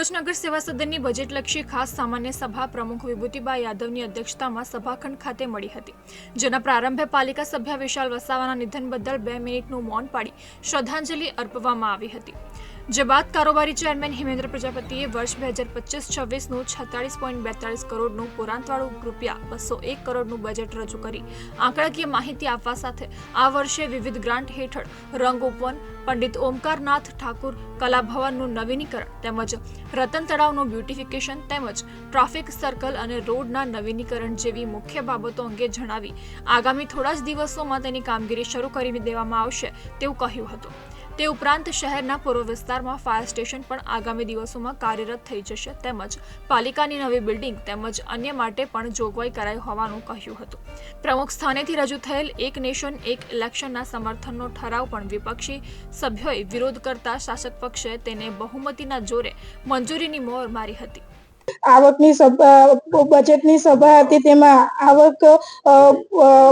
ભરૂચ નગર સેવા સદનની બજેટલક્ષી ખાસ સામાન્ય સભા પ્રમુખ વિભૂતિબા યાદવની અધ્યક્ષતામાં સભાખંડ ખાતે મળી હતી, જેના પ્રારંભે પાલિકા સભ્ય વિશાલ વસાવાના નિધન બદલ 2 મિનિટનું મૌન પાડી શ્રદ્ધાંજલિ અર્પવામાં આવી હતી। જે બાદ કારોબારી ચેરમેન હિમેન્દ્ર પ્રજાપતિએ વર્ષ 2025-26નું 46.42 કરોડનું પુરાંતવાળું ₹201 કરોડનું બજેટ રજૂ કરી આંકડાકીય માહિતી આપવા સાથે આ વર્ષે વિવિધ ગ્રાન્ટ હેઠળ રંગોપવન, પંડિત ઓમકારનાથ ઠાકુર કલાભવનનું નવીનીકરણ તેમજ રતન તળાવનું બ્યુટિફિકેશન તેમજ ટ્રાફિક સર્કલ અને રોડના નવીનીકરણ જેવી મુખ્ય બાબતો અંગે જણાવી આગામી થોડા જ દિવસોમાં તેની કામગીરી શરૂ કરી દેવામાં આવશે તેવું કહ્યું હતું। તે ઉપરાંત શહેરના પૂર્વ વિસ્તારમાં ફાયર સ્ટેશન પણ આગામી દિવસોમાં કાર્યરત થઈ જશે તેમજ પાલિકાની નવી બિલ્ડિંગ તેમજ અન્ય માટે પણ જોગવાઈ કરાઈ હોવાનું કહ્યું હતું। પ્રમુખ સ્થાનેથી રજૂ થયેલ એક નેશન એક ઇલેક્શનના સમર્થનનો ઠરાવ પણ વિપક્ષી સભ્યોએ વિરોધ કરતા શાસક પક્ષે તેને બહુમતીના જોરે મંજૂરીની મોહર મારી હતી। આવકની બજેટની સભા હતી, તેમાં આવક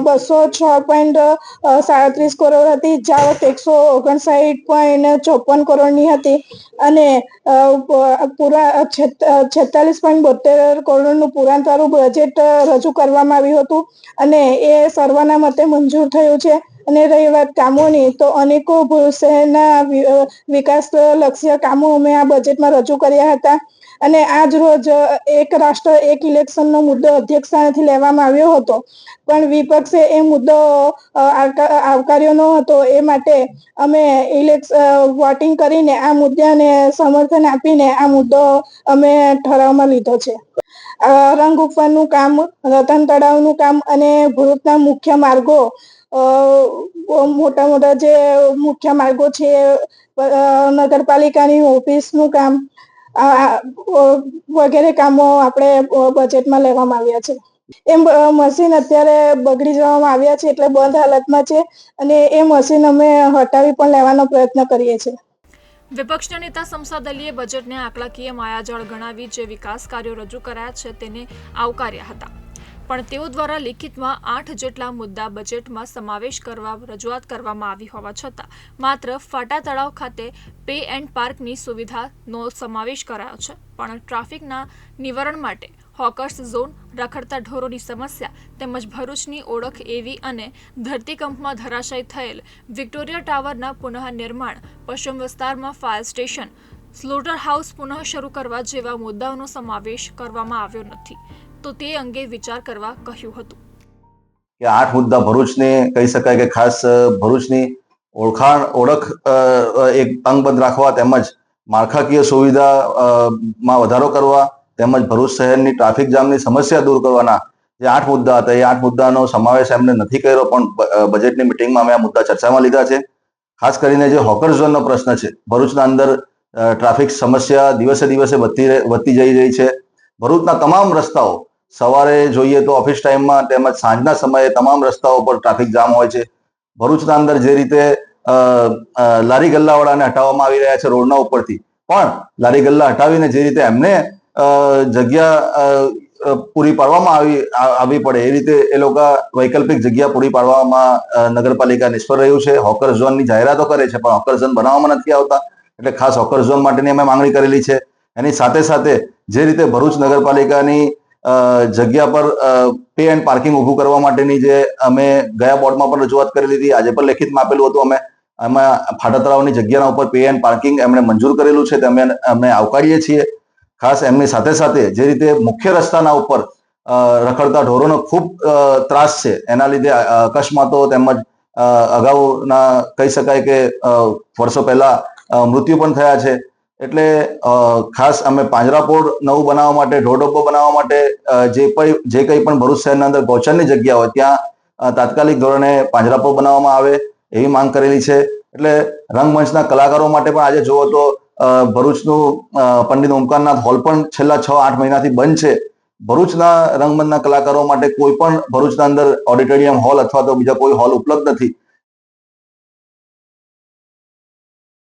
206.37 કરોડ હતી, જાવક 159.54 કરોડની હતી અને 46.72 કરોડનું પુરાંતવાળું બજેટ રજૂ કરવામાં આવ્યું હતું અને એ સર્વના મતે મંજૂર થયું છે। અને રહી વાત કામોની, તો અનેકો ભરૂચ શહેરના વિકાસલક્ષી કામો અમે આ બજેટમાં રજૂ કર્યા હતા અને આજ રોજ એક રાષ્ટ્ર એક ઇલેક્શનનો મુદ્દો અધ્યક્ષ સ્થાનેથી લેવામાં આવ્યો હતો, પણ વિપક્ષે એ મુદ્દો આવકાર્યો ન હતો। એ માટે અમે વોટિંગ કરીને આ મુદ્દાને સમર્થન આપીને આ મુદ્દો અમે ઠરાવમાં લીધો છે। રંગ ઉપવનનું કામ, રતન તળાવનું કામ અને ભરૂચના મુખ્ય માર્ગો, મોટા જે મુખ્ય માર્ગો છે, નગરપાલિકાની ઓફિસનું કામ વગેરે કામો આપણે બજેટમાં લેવામાં આવ્યા છે। એ મશીન અત્યારે બગડી જવામાં આવ્યા છે એટલે બંધ હાલતમાં છે અને એ મશીન અમે હટાવી પણ લેવાનો પ્રયત્ન કરીએ છીએ। વિપક્ષના નેતા સંસદ અલીએ બજેટને આંકડાકીય માયાજાળ ગણાવી જે વિકાસ કાર્યો રજૂ કરાયા છે તેને આવકાર્યા હતા, પણ તેઓ દ્વારા લિખિતમાં 8 જેટલા મુદ્દા બજેટમાં સમાવેશ કરવા રજૂઆત કરવામાં આવી હોવા છતાં માત્ર ફાટા તળાવ ખાતે પે એન્ડ પાર્કની સુવિધાનો સમાવેશ કરાયો છે, પણ ટ્રાફિકના નિવારણ માટે હોકર્સ ઝોન, રખડતા ઢોરોની સમસ્યા તેમજ ભરૂચની ઓળખ એવી અને ધરતીકંપમાં ધરાશાયી થયેલ વિક્ટોરિયા ટાવરના પુનઃનિર્માણ, પશ્ચિમ વિસ્તારમાં ફાયર સ્ટેશન, સ્લોટર હાઉસ પુનઃ શરૂ કરવા જેવા મુદ્દાઓનો સમાવેશ કરવામાં આવ્યો નથી, તો તે અંગે વિચાર કરવા કહ્યું હતું કે 8 મુદ્દા ભરૂચને કહી શકાય કે ખાસ ભરૂચની ઓળખ એક અંગબદ્ધ રાખવા તેમજ માળખાકીય સુવિધામાં વધારો કરવા તેમજ ભરૂચ શહેરની ટ્રાફિક જામની સમસ્યા દૂર કરવાના જે 8 મુદ્દા હતા એ 8 મુદ્દાનો સમાવેશ એમને નથી કર્યો, પણ બજેટની મિટિંગમાં અમે આ મુદ્દા ચર્ચામાં લીધા છે। ખાસ કરીને જે હોકર ઝોનનો પ્રશ્ન છે, ભરૂચના અંદર ટ્રાફિક સમસ્યા દિવસે દિવસે વધતી જઈ રહી છે। ભરૂચના તમામ રસ્તાઓ સવારે જોઈએ તો ઓફિસ ટાઈમમાં તેમજ સાંજના સમયે તમામ રસ્તાઓ પર ટ્રાફિક જામ હોય છે। ભરૂચના અંદર જે રીતે લારી ગલ્લાવાળાને હટાવવામાં આવી રહ્યા છે રોડના ઉપરથી, પણ લારી ગલ્લા હટાવીને જે રીતે એમને જગ્યા પૂરી પાડવામાં આવી પડે એ રીતે એ લોકો વૈકલ્પિક જગ્યા પૂરી પાડવામાં નગરપાલિકા નિષ્ફળ રહ્યું છે। હોકર ઝોનની જાહેરાતો કરે છે પણ હોકર ઝોન બનાવવામાં નથી આવતા, એટલે ખાસ હોકર ઝોન માટેની અમે માંગણી કરેલી છે। એની સાથે સાથે જે રીતે ભરૂચ નગરપાલિકાની જગ્યા પર પે એન્ડ પાર્કિંગ ઊભું કરવા માટેની જે અમે ગયા બોર્ડમાં પણ રજૂઆત કરેલી હતી, આજે પણ લેખિતમાં આપેલું હતું, એમાં ફાટા તળાવની જગ્યાના ઉપર પે એન્ડ પાર્કિંગ એમણે મંજૂર કરેલું છે, અમે આવકારીએ છીએ। ખાસ એમની સાથે સાથે જે રીતે મુખ્ય રસ્તાના ઉપર રખડતા ઢોરોનો ખૂબ ત્રાસ છે, એના લીધે અકસ્માતો તેમજ અગાઉના કહી શકાય કે વર્ષો પહેલા મૃત્યુ પણ થયા છે। એટલે ખાસ અમે પાંજરાપોળ નવું બનાવવા માટે, ઢોરડબ્બો બનાવવા માટે જે કંઈ પણ ભરૂચ શહેરના અંદર ગૌચરની જગ્યા હોય ત્યાં તાત્કાલિક ધોરણે પાંજરાપોળ બનાવવામાં આવે એવી માંગ કરેલી છે। એટલે રંગમંચના કલાકારો માટે પણ આજે જુઓ તો ભરૂચનું પંડિત ઓમકારનાથ હોલ પણ છેલ્લા 6-8 મહિનાથી બંધ છે। ભરૂચના રંગમંચના કલાકારો માટે કોઈ પણ ભરૂચના અંદર ઓડિટોરિયમ હોલ અથવા તો બીજા કોઈ હોલ ઉપલબ્ધ નથી,